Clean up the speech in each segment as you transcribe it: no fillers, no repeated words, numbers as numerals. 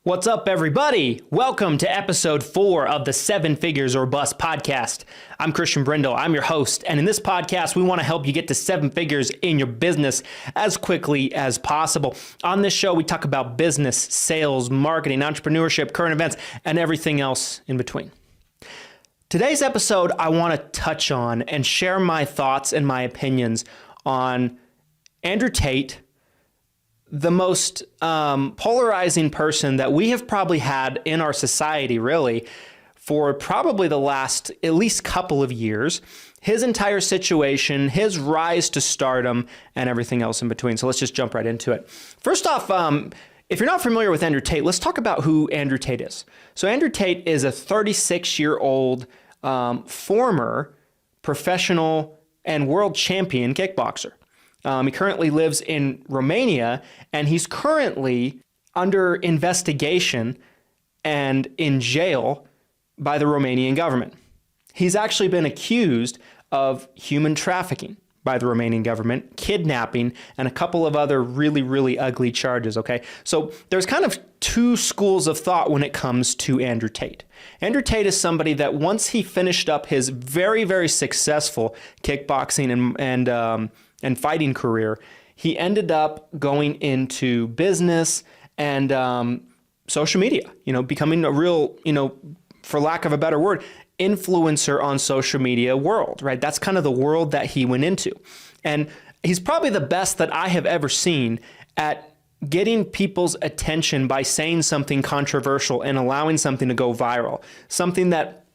What's up, everybody? Welcome to episode 4 of the 7 Figures or Bust podcast. I'm Christian Brindle. I'm your host. And in this podcast, we want to help you get to 7 figures in your business as quickly as possible. On this show, we talk about business, sales, marketing, entrepreneurship, current events, and everything else in between. Today's episode, I want to touch on and share my thoughts and my opinions on Andrew Tate, the most polarizing person that we have probably had in our society, really, for probably the last at least couple of years. His entire situation, his rise to stardom, and everything else in between. So let's just jump right into it. First off, if you're not familiar with Andrew Tate, let's talk about who Andrew Tate is. So Andrew Tate is a 36-year-old former professional and world champion kickboxer. He currently lives in Romania, and he's currently under investigation and in jail by the Romanian government. He's actually been accused of human trafficking by the Romanian government, kidnapping, and a couple of other really, really ugly charges, okay? So there's kind of two schools of thought when it comes to Andrew Tate. Andrew Tate is somebody that once he finished up his very, very successful kickboxing and fighting career, he ended up going into business and social media, becoming a real, for lack of a better word, influencer on social media world, right? That's kind of the world that he went into. And he's probably the best that I have ever seen at getting people's attention by saying something controversial and allowing something to go viral, something that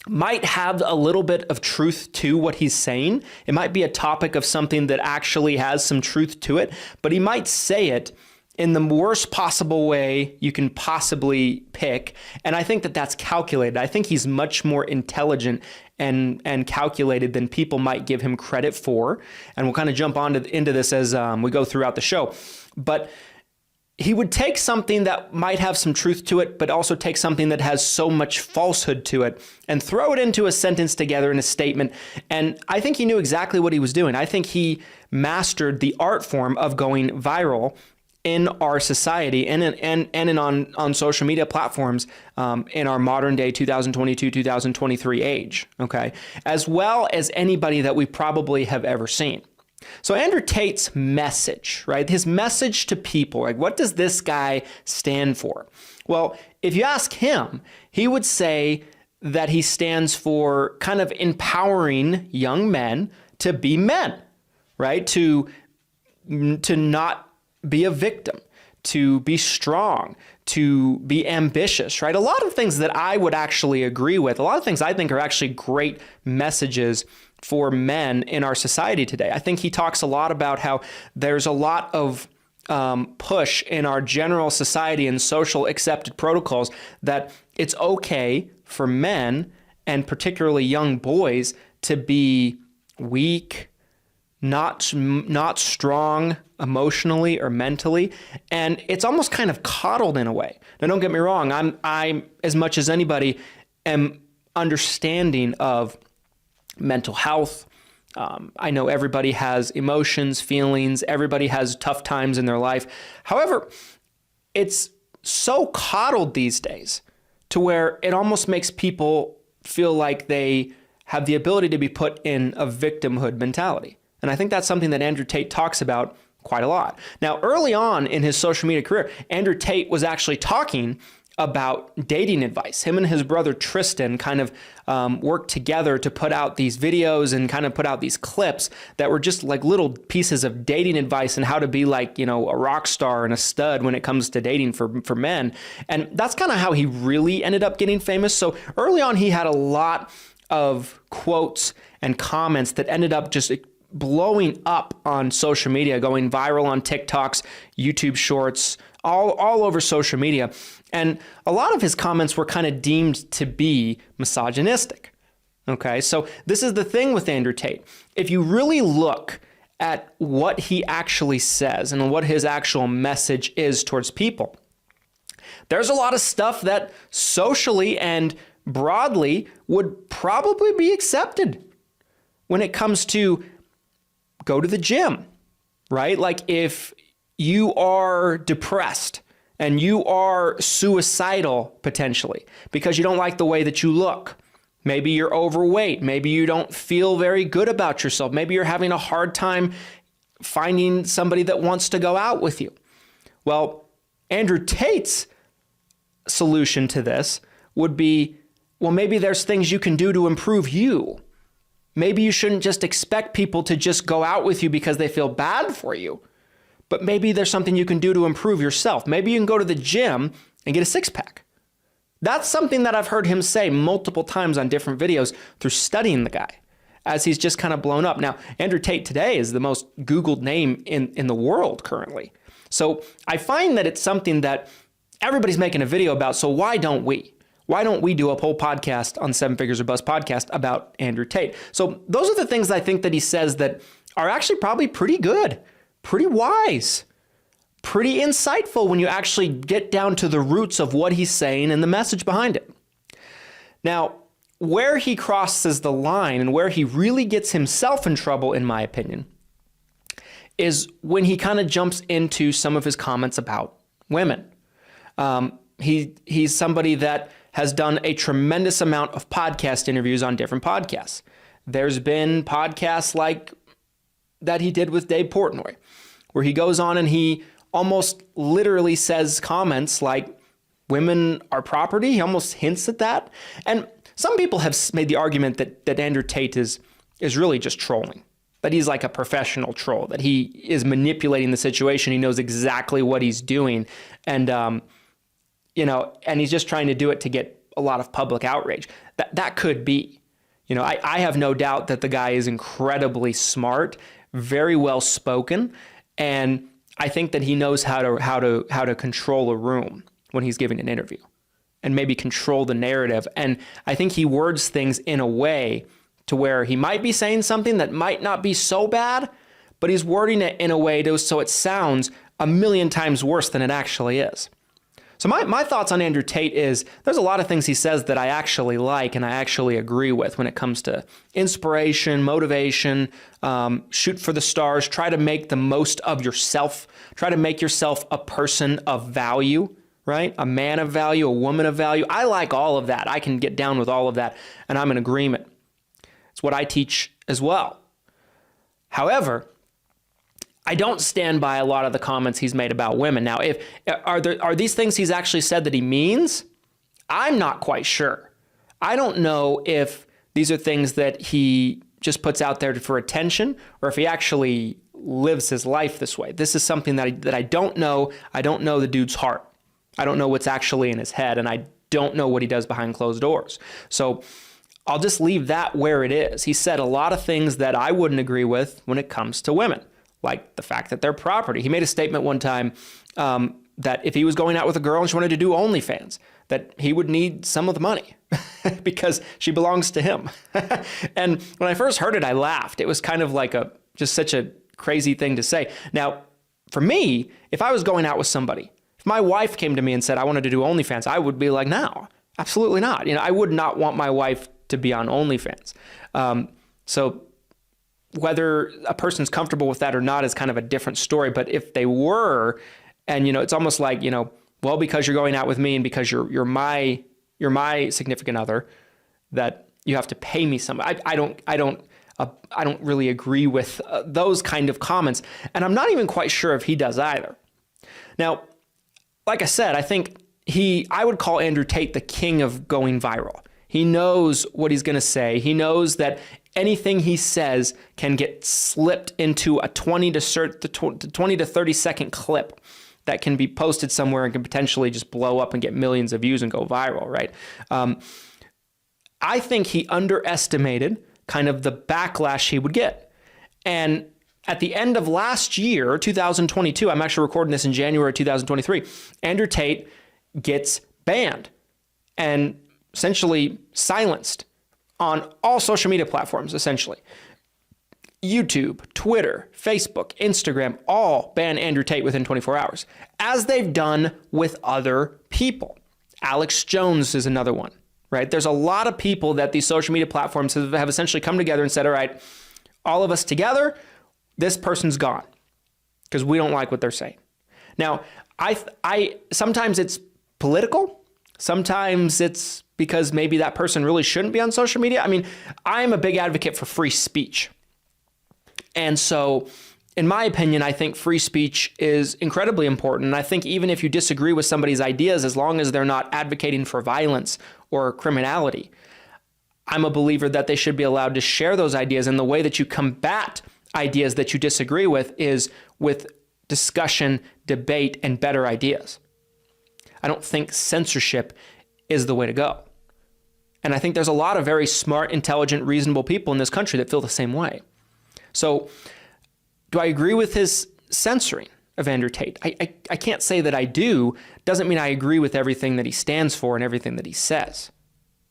might have a little bit of truth to what he's saying. It might be a topic of something that actually has some truth to it, but he might say it in the worst possible way you can possibly pick. And I think that that's calculated. I think he's much more intelligent and calculated than people might give him credit for. And we'll kind of jump into this as we go throughout the show. But he would take something that might have some truth to it, but also take something that has so much falsehood to it and throw it into a sentence together in a statement. And I think he knew exactly what he was doing. I think he mastered the art form of going viral in our society and on social media platforms in our modern day 2022, 2023 age, okay? As well as anybody that we probably have ever seen. So Andrew Tate's message, right? His message to people, like what does this guy stand for? Well, if you ask him, he would say that he stands for kind of empowering young men to be men, right? To not be a victim, to be strong, to be ambitious, right? A lot of things that I would actually agree with, a lot of things I think are actually great messages for men in our society today. I think he talks a lot about how there's a lot of push in our general society and social accepted protocols that it's okay for men and particularly young boys to be weak, not strong emotionally or mentally, and it's almost kind of coddled in a way. Now, don't get me wrong, I'm as much as anybody am understanding of mental health. I know everybody has emotions, feelings, everybody has tough times in their life. However, it's so coddled these days to where it almost makes people feel like they have the ability to be put in a victimhood mentality. And I think that's something that Andrew Tate talks about quite a lot. Now, early on in his social media career, Andrew Tate was actually talking about dating advice. Him and his brother Tristan kind of worked together to put out these videos and kind of put out these clips that were just like little pieces of dating advice and how to be like, a rock star and a stud when it comes to dating for men. And that's kind of how he really ended up getting famous. So early on, he had a lot of quotes and comments that ended up just blowing up on social media, going viral on TikToks, YouTube shorts, all over social media. And a lot of his comments were kind of deemed to be misogynistic. Okay, so this is the thing with Andrew Tate. If you really look at what he actually says and what his actual message is towards people, there's a lot of stuff that socially and broadly would probably be accepted when it comes to go to the gym, right? Like if you are depressed and you are suicidal potentially because you don't like the way that you look. Maybe you're overweight. Maybe you don't feel very good about yourself. Maybe you're having a hard time finding somebody that wants to go out with you. Well, Andrew Tate's solution to this would be, well, maybe there's things you can do to improve you. Maybe you shouldn't just expect people to just go out with you because they feel bad for you. But maybe there's something you can do to improve yourself. Maybe you can go to the gym and get a six-pack. That's something that I've heard him say multiple times on different videos through studying the guy as he's just kind of blown up. Now, Andrew Tate today is the most Googled name in the world currently. So I find that it's something that everybody's making a video about. So why don't we? Why don't we do a whole podcast on the Seven Figures or Bust podcast about Andrew Tate? So those are the things I think that he says that are actually probably pretty good, pretty wise, pretty insightful when you actually get down to the roots of what he's saying and the message behind it. Now, where he crosses the line and where he really gets himself in trouble, in my opinion, is when he kind of jumps into some of his comments about women. He's somebody that has done a tremendous amount of podcast interviews on different podcasts. There's been podcasts like that he did with Dave Portnoy, where he goes on and he almost literally says comments like women are property. He almost hints at that. And some people have made the argument that Andrew Tate is really just trolling, that he's like a professional troll, that he is manipulating the situation. He knows exactly what he's doing. And, and he's just trying to do it to get a lot of public outrage. That could be. I have no doubt that the guy is incredibly smart, very well spoken, and I think that he knows how to control a room when he's giving an interview and maybe control the narrative. And I think he words things in a way to where he might be saying something that might not be so bad, but he's wording it in a way so it sounds a million times worse than it actually is. So my thoughts on Andrew Tate is there's a lot of things he says that I actually like and I actually agree with when it comes to inspiration, motivation, shoot for the stars, try to make the most of yourself, try to make yourself a person of value, right? A man of value, a woman of value. I like all of that. I can get down with all of that, and I'm in agreement. It's what I teach as well. However, I don't stand by a lot of the comments he's made about women. Now, are these things he's actually said that he means? I'm not quite sure. I don't know if these are things that he just puts out there for attention or if he actually lives his life this way. This is something that I don't know. I don't know the dude's heart. I don't know what's actually in his head, and I don't know what he does behind closed doors. So I'll just leave that where it is. He said a lot of things that I wouldn't agree with when it comes to women, like the fact that they're property. He made a statement one time that if he was going out with a girl and she wanted to do OnlyFans, that he would need some of the money because she belongs to him. And when I first heard it, I laughed. It was kind of like just such a crazy thing to say. Now, for me, if I was going out with somebody, if my wife came to me and said I wanted to do OnlyFans, I would be like, no, absolutely not. I would not want my wife to be on OnlyFans. So whether a person's comfortable with that or not is kind of a different story. But if they were, and it's almost like, well, because you're going out with me and because you're my significant other, that you have to pay me some. I don't really agree with those kind of comments, and I'm not even quite sure if he does either. Now, like I said, I think I would call Andrew Tate the king of going viral. He knows what he's going to say. He knows that anything he says can get slipped into a 20 to 30 second clip that can be posted somewhere and can potentially just blow up and get millions of views and go viral, right? I think he underestimated kind of the backlash he would get. And at the end of last year, 2022, I'm actually recording this in January 2023, Andrew Tate gets banned and essentially silenced on all social media platforms, essentially. YouTube, Twitter, Facebook, Instagram, all ban Andrew Tate within 24 hours, as they've done with other people. Alex Jones is another one, right? There's a lot of people that these social media platforms have essentially come together and said, all right, all of us together, this person's gone because we don't like what they're saying. Now, I sometimes it's political. Sometimes it's because maybe that person really shouldn't be on social media. I mean, I'm a big advocate for free speech. And so, in my opinion, I think free speech is incredibly important. And I think even if you disagree with somebody's ideas, as long as they're not advocating for violence or criminality, I'm a believer that they should be allowed to share those ideas. And the way that you combat ideas that you disagree with is with discussion, debate, and better ideas. I don't think censorship is the way to go. And I think there's a lot of very smart, intelligent, reasonable people in this country that feel the same way. So do I agree with his censoring of Andrew Tate? I can't say that I do. Doesn't mean I agree with everything that he stands for and everything that he says.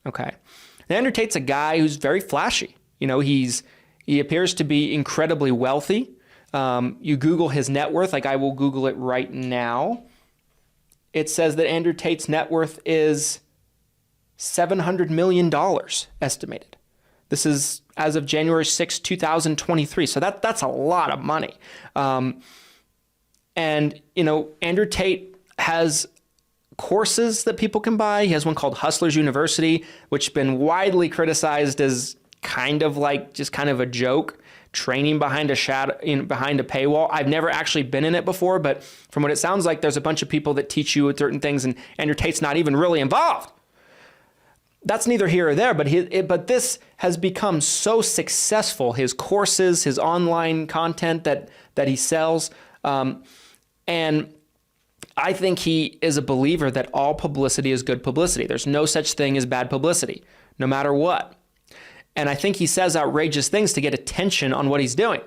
Okay. And Andrew Tate's a guy who's very flashy. You know, he appears to be incredibly wealthy. You Google his net worth, like I will Google it right now. It says that Andrew Tate's net worth is $700 million estimated. This is as of January 6, 2023. So that's a lot of money. And, you know, Andrew Tate has courses that people can buy. He has one called Hustlers University, which has been widely criticized as kind of a joke, training behind a paywall. I've never actually been in it before, but from what it sounds like, there's a bunch of people that teach you certain things, and Andrew Tate's not even really involved. That's neither here or there, but this has become so successful, his courses, his online content that he sells. And I think he is a believer that all publicity is good publicity. There's no such thing as bad publicity, no matter what. And I think he says outrageous things to get attention on what he's doing.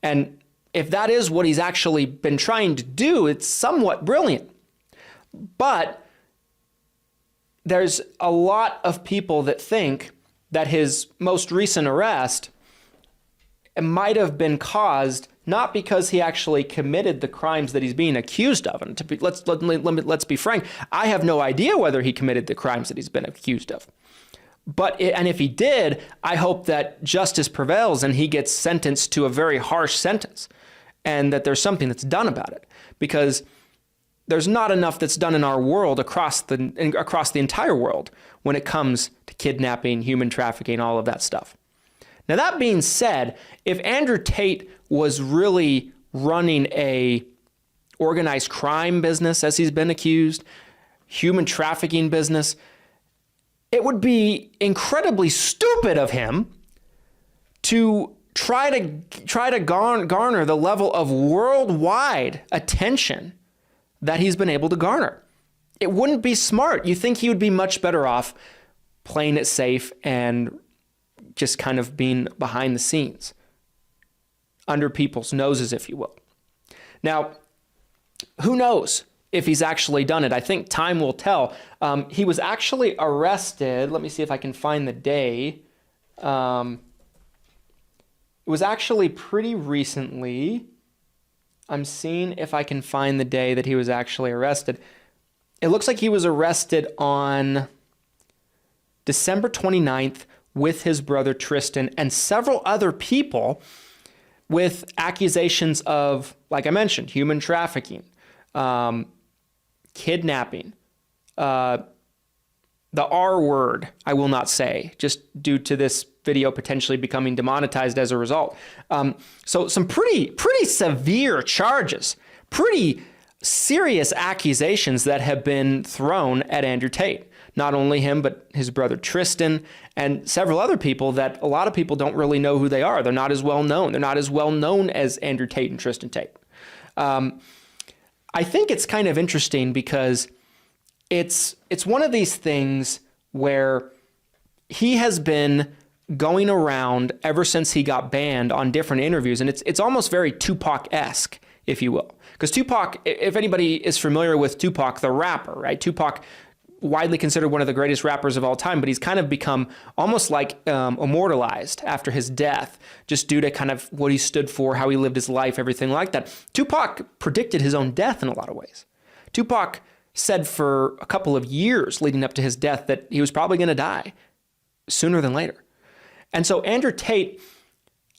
And if that is what he's actually been trying to do, it's somewhat brilliant. But there's a lot of people that think that his most recent arrest might have been caused not because he actually committed the crimes that he's being accused of. And let's be frank, I have no idea whether he committed the crimes that he's been accused of. And if he did, I hope that justice prevails and he gets sentenced to a very harsh sentence, and that there's something that's done about it, because there's not enough that's done in our world across the entire world when it comes to kidnapping, human trafficking, all of that stuff. Now, that being said, if Andrew Tate was really running a organized crime business, as he's been accused, human trafficking business, it would be incredibly stupid of him to try to garner the level of worldwide attention that he's been able to garner. It wouldn't be smart. You think he would be much better off playing it safe and just kind of being behind the scenes, under people's noses, if you will. Now, who knows if he's actually done it? I think time will tell. He was actually arrested. Let me see if I can find the day. It was actually pretty recently. I'm seeing if I can find the day that he was actually arrested. It looks like he was arrested on December 29th with his brother Tristan and several other people with accusations of, like I mentioned, human trafficking, kidnapping, the R word, I will not say, just due to this video potentially becoming demonetized as a result. So some pretty severe charges, pretty serious accusations that have been thrown at Andrew Tate. Not only him, but his brother Tristan and several other people that a lot of people don't really know who they are. They're not as well known. They're not as well known as Andrew Tate and Tristan Tate. I think it's kind of interesting because it's one of these things where he has been going around ever since he got banned on different interviews, and it's almost very Tupac-esque, if you will. Because Tupac, if anybody is familiar with Tupac, the rapper, right? Tupac, widely considered one of the greatest rappers of all time, but he's kind of become almost like immortalized after his death, just due to kind of what he stood for, how he lived his life, everything like that. Tupac predicted his own death in a lot of ways. Tupac said for a couple of years leading up to his death that he was probably going to die sooner than later. And so Andrew Tate,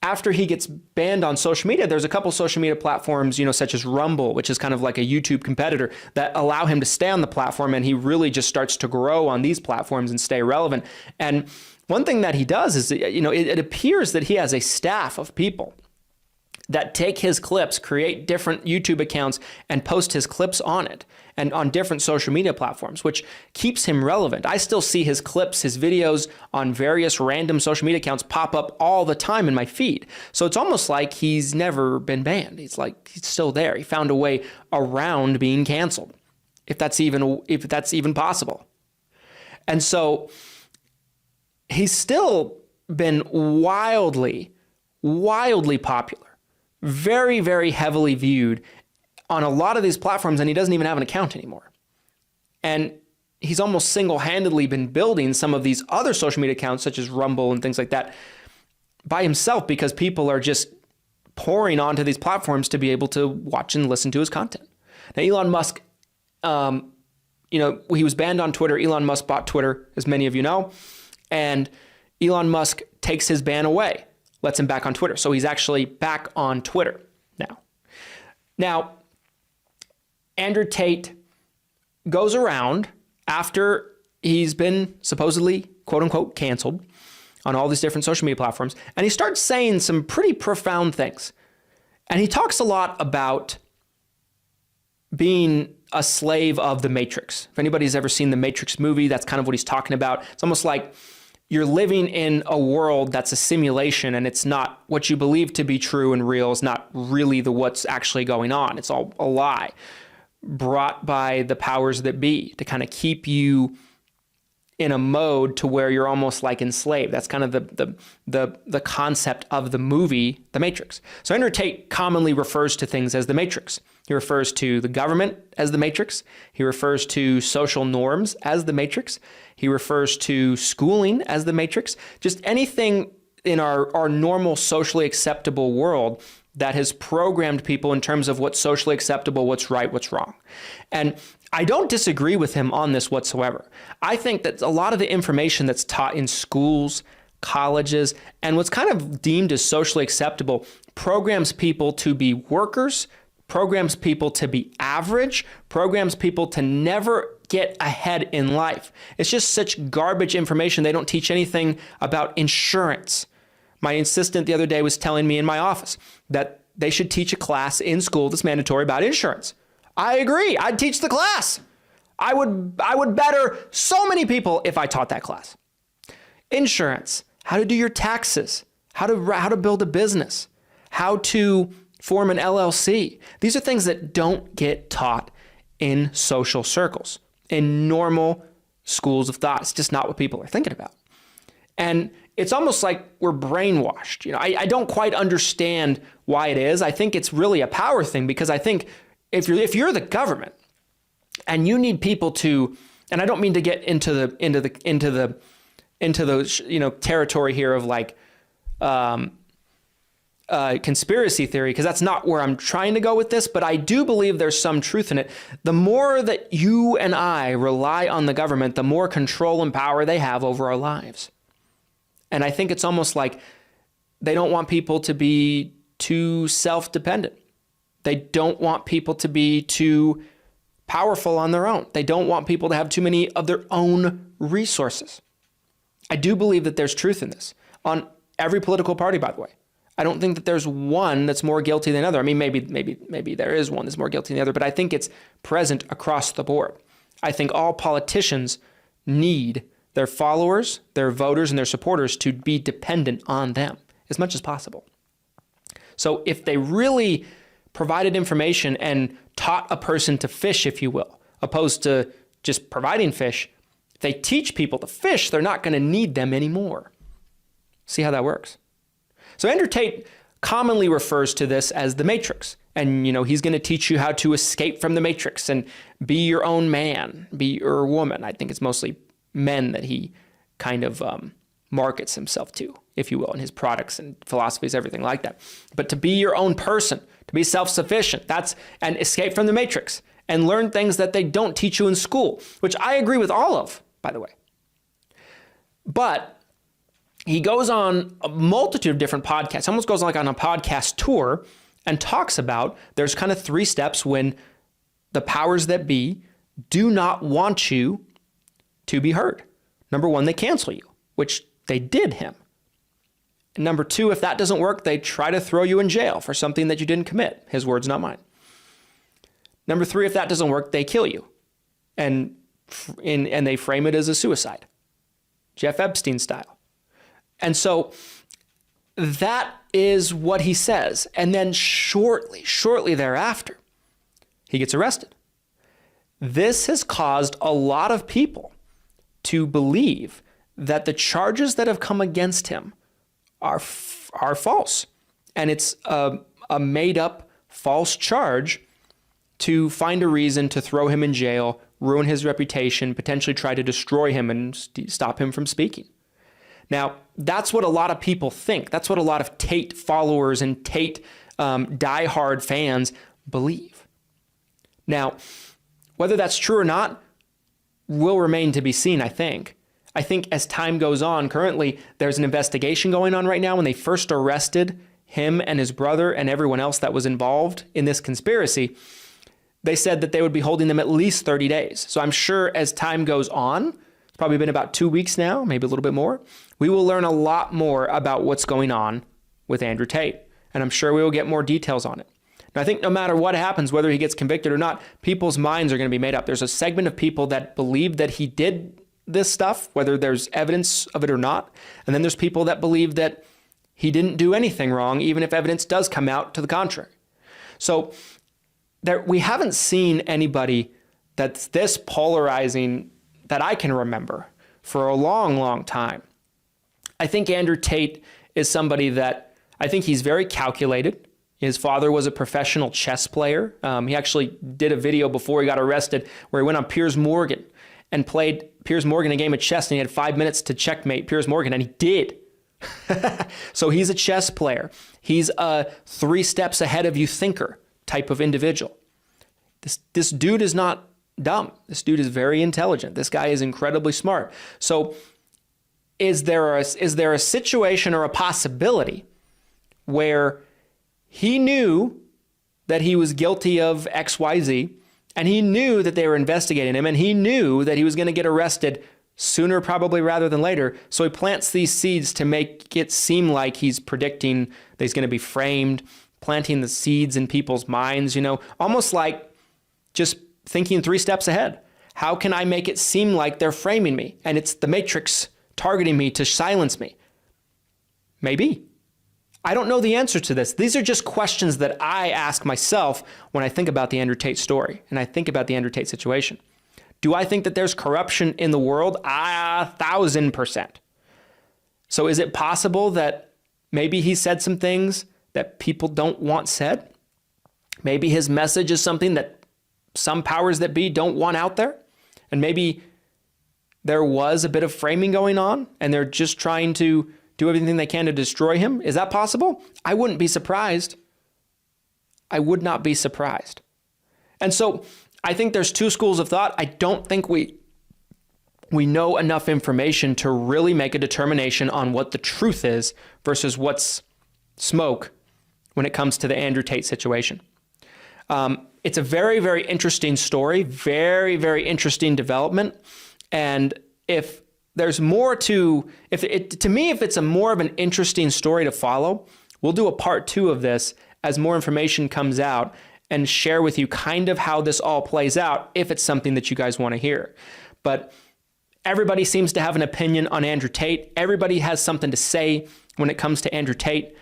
after he gets banned on social media, there's a couple social media platforms, such as Rumble, which is kind of like a YouTube competitor, that allow him to stay on the platform, and he really just starts to grow on these platforms and stay relevant. And one thing that he does is, it appears that he has a staff of people that take his clips, create different YouTube accounts, and post his clips on it and on different social media platforms, which keeps him relevant. I still see his clips, his videos on various random social media accounts pop up all the time in my feed. So it's almost like he's never been banned. He's still there. He found a way around being canceled, if that's even possible. And so he's still been wildly popular. Very, very heavily viewed on a lot of these platforms, and he doesn't even have an account anymore. And he's almost single-handedly been building some of these other social media accounts, such as Rumble and things like that, by himself, because people are just pouring onto these platforms to be able to watch and listen to his content. Now, Elon Musk, he was banned on Twitter. Elon Musk bought Twitter, as many of you know, and Elon Musk takes his ban away. Lets him back on Twitter. So he's actually back on Twitter now. Now, Andrew Tate goes around after he's been supposedly, quote unquote, canceled on all these different social media platforms, and he starts saying some pretty profound things. And he talks a lot about being a slave of the Matrix. If anybody's ever seen the Matrix movie, that's kind of what he's talking about. It's almost like you're living in a world that's a simulation, and it's not what you believe to be true and real. It's not really what's actually going on. It's all a lie brought by the powers that be to kind of keep you in a mode to where you're almost like enslaved. That's kind of the concept of the movie, The Matrix. So Andrew Tate commonly refers to things as the Matrix. He refers to the government as the Matrix. He refers to social norms as the Matrix. He refers to schooling as the Matrix. Just anything in our normal socially acceptable world that has programmed people in terms of what's socially acceptable, what's right, what's wrong. And I don't disagree with him on this whatsoever. I think that a lot of the information that's taught in schools, colleges, and what's kind of deemed as socially acceptable programs people to be workers, programs people to be average, programs people to never get ahead in life. It's just such garbage information. They don't teach anything about insurance. My assistant the other day was telling me in my office that they should teach a class in school that's mandatory about insurance. I agree. I'd teach the class. I would better so many people if I taught that class. Insurance, how to do your taxes, how to build a business, how to form an LLC. These are things that don't get taught in social circles, in normal schools of thought. It's just not what people are thinking about. And it's almost like we're brainwashed. I don't quite understand why it is. I think it's really a power thing, because I think if you're the government and you need people to, and I don't mean to get into the territory here of like conspiracy theory, because that's not where I'm trying to go with this, but I do believe there's some truth in it. The more that you and I rely on the government, the more control and power they have over our lives. And I think it's almost like they don't want people to be too self-dependent. They don't want people to be too powerful on their own. They don't want people to have too many of their own resources. I do believe that there's truth in this on every political party, by the way. I don't think that there's one that's more guilty than another. I mean, maybe there is one that's more guilty than the other, but I think it's present across the board. I think all politicians need their followers, their voters, and their supporters to be dependent on them as much as possible. So if they really provided information and taught a person to fish, if you will, opposed to just providing fish, if they teach people to fish, they're not going to need them anymore. See how that works? So Andrew Tate commonly refers to this as the Matrix. And, he's going to teach you how to escape from the Matrix and be your own man, be your woman. I think it's mostly men that he kind of markets himself to, if you will, in his products and philosophies, everything like that. But to be your own person, to be self-sufficient, and escape from the Matrix and learn things that they don't teach you in school, which I agree with all of, by the way. But he goes on a multitude of different podcasts, almost goes like on a podcast tour, and talks about there's kind of 3 steps when the powers that be do not want you to be heard. Number 1, they cancel you, which they did him. And number 2, if that doesn't work, they try to throw you in jail for something that you didn't commit. His words, not mine. Number 3, if that doesn't work, they kill you. And they frame it as a suicide. Jeff Epstein style. And so that is what he says. And then shortly thereafter, he gets arrested. This has caused a lot of people to believe that the charges that have come against him are false. And it's a made up false charge to find a reason to throw him in jail, ruin his reputation, potentially try to destroy him and stop him from speaking. Now, that's what a lot of people think. That's what a lot of Tate followers and Tate diehard fans believe. Now, whether that's true or not will remain to be seen, I think. I think as time goes on, currently there's an investigation going on right now. When they first arrested him and his brother and everyone else that was involved in this conspiracy, they said that they would be holding them at least 30 days. So I'm sure as time goes on, it's probably been about 2 weeks now, maybe a little bit more, we will learn a lot more about what's going on with Andrew Tate. And I'm sure we will get more details on it. Now, I think no matter what happens, whether he gets convicted or not, people's minds are going to be made up. There's a segment of people that believe that he did this stuff, whether there's evidence of it or not. And then there's people that believe that he didn't do anything wrong, even if evidence does come out to the contrary. So we haven't seen anybody that's this polarizing that I can remember for a long, long time. I think Andrew Tate is somebody that I think he's very calculated. His father was a professional chess player. He actually did a video before he got arrested where he went on Piers Morgan and played Piers Morgan a game of chess, and he had 5 minutes to checkmate Piers Morgan, and he did. So he's a chess player. He's a 3 steps ahead of you thinker type of individual. This dude is not dumb. This dude is very intelligent. This guy is incredibly smart. So is there a situation or a possibility where he knew that he was guilty of XYZ, and he knew that they were investigating him, and he knew that he was going to get arrested sooner probably rather than later, so he plants these seeds to make it seem like he's predicting that he's going to be framed, planting the seeds in people's minds, almost like just thinking 3 steps ahead. How can I make it seem like they're framing me, and it's the Matrix targeting me to silence me? Maybe. I don't know the answer to this. These are just questions that I ask myself when I think about the Andrew Tate story and I think about the Andrew Tate situation. Do I think that there's corruption in the world? 1,000%. So is it possible that maybe he said some things that people don't want said? Maybe his message is something that some powers that be don't want out there? And maybe there was a bit of framing going on and they're just trying to do everything they can to destroy him? Is that possible? I wouldn't be surprised. I would not be surprised. And so I think there's 2 schools of thought. I don't think we know enough information to really make a determination on what the truth is versus what's smoke when it comes to the Andrew Tate situation. It's a very, very interesting story, very, very interesting development. And if there's more to me, if it's a more of an interesting story to follow, we'll do a part 2 of this as more information comes out and share with you kind of how this all plays out if it's something that you guys want to hear. But everybody seems to have an opinion on Andrew Tate. Everybody has something to say when it comes to Andrew Tate.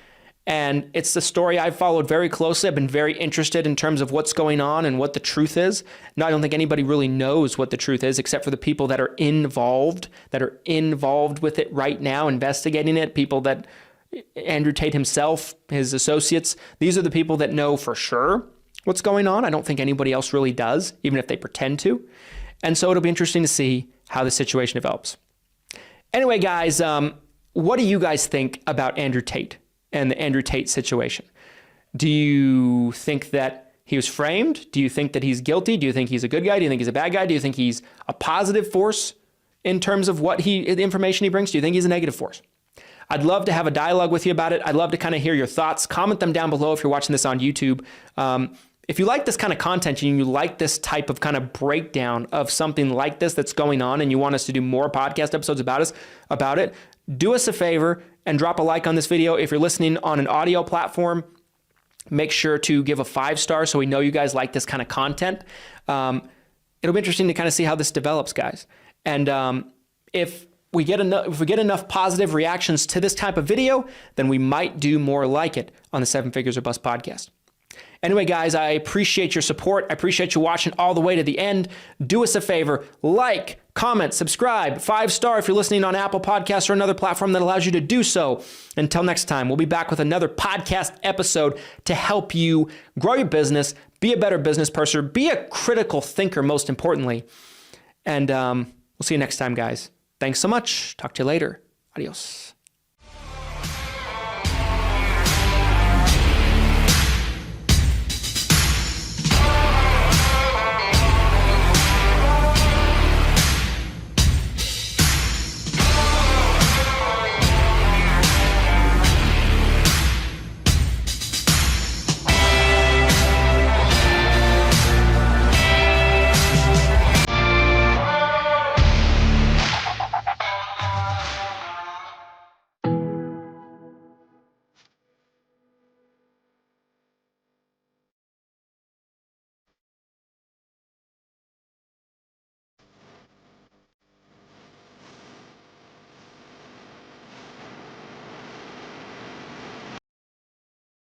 And it's the story I've followed very closely. I've been very interested in terms of what's going on and what the truth is. Now, I don't think anybody really knows what the truth is except for the people that are involved with it right now, investigating it, people that Andrew Tate himself, his associates, these are the people that know for sure what's going on. I don't think anybody else really does, even if they pretend to. And so it'll be interesting to see how the situation develops. Anyway, guys, what do you guys think about Andrew Tate and the Andrew Tate situation? Do you think that he was framed? Do you think that he's guilty? Do you think he's a good guy? Do you think he's a bad guy? Do you think he's a positive force in terms of the information he brings? Do you think he's a negative force? I'd love to have a dialogue with you about it. I'd love to kind of hear your thoughts. Comment them down below if you're watching this on YouTube. If you like this kind of content and you like this type of kind of breakdown of something like this that's going on and you want us to do more podcast episodes about it, do us a favor and drop a like on this video. If you're listening on an audio platform, make sure to give a 5-star so we know you guys like this kind of content. It'll be interesting to kind of see how this develops, guys. And if we get enough positive reactions to this type of video, then we might do more like it on the 7 Figures or Bust podcast. Anyway, guys, I appreciate your support. I appreciate you watching all the way to the end. Do us a favor, like, comment, subscribe, 5-star if you're listening on Apple Podcasts or another platform that allows you to do so. Until next time, we'll be back with another podcast episode to help you grow your business, be a better business person, be a critical thinker, most importantly. And we'll see you next time, guys. Thanks so much. Talk to you later. Adios.